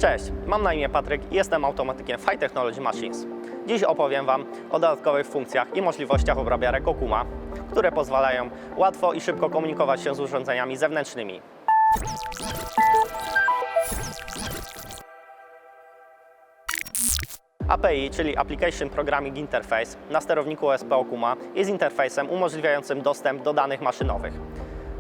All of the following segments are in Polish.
Cześć, mam na imię Patryk i jestem automatykiem w High Technology Machines. Dziś opowiem Wam o dodatkowych funkcjach i możliwościach obrabiarek Okuma, które pozwalają łatwo i szybko komunikować się z urządzeniami zewnętrznymi. API, czyli Application Programming Interface, na sterowniku OSP Okuma jest interfejsem umożliwiającym dostęp do danych maszynowych.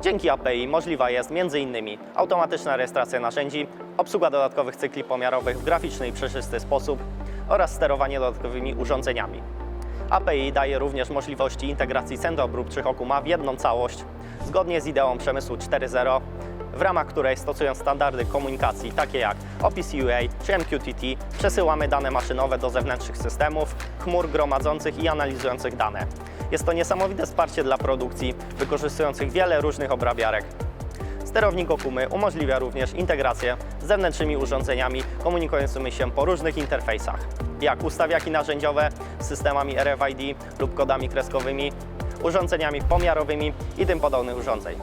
Dzięki API możliwa jest m.in. automatyczna rejestracja narzędzi, obsługa dodatkowych cykli pomiarowych w graficzny i przejrzysty sposób oraz sterowanie dodatkowymi urządzeniami. API daje również możliwości integracji centrów obróbczych Okuma w jedną całość, zgodnie z ideą przemysłu 4.0, w ramach której, stosując standardy komunikacji takie jak Office UA czy MQTT, przesyłamy dane maszynowe do zewnętrznych systemów, chmur gromadzących i analizujących dane. Jest to niesamowite wsparcie dla produkcji wykorzystujących wiele różnych obrabiarek. Sterownik Okumy umożliwia również integrację z zewnętrznymi urządzeniami komunikującymi się po różnych interfejsach, jak ustawiaki narzędziowe z systemami RFID lub kodami kreskowymi, urządzeniami pomiarowymi i tym podobnych urządzeń.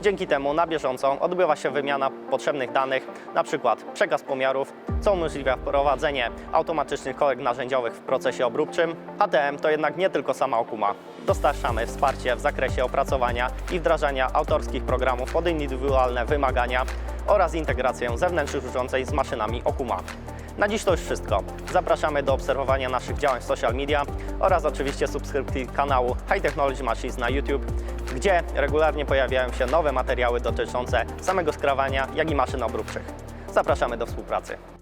Dzięki temu na bieżąco odbywa się wymiana potrzebnych danych, np. przekaz pomiarów, co umożliwia wprowadzenie automatycznych korekt narzędziowych w procesie obróbczym. ATM to jednak nie tylko sama Okuma. Dostarczamy wsparcie w zakresie opracowania i wdrażania autorskich programów pod indywidualne wymagania oraz integrację zewnętrznych urządzeń z maszynami Okuma. Na dziś to już wszystko. Zapraszamy do obserwowania naszych działań w social media oraz oczywiście subskrypcji kanału High Technology Machines na YouTube, gdzie regularnie pojawiają się nowe materiały dotyczące samego skrawania, jak i maszyn obróbczych. Zapraszamy do współpracy.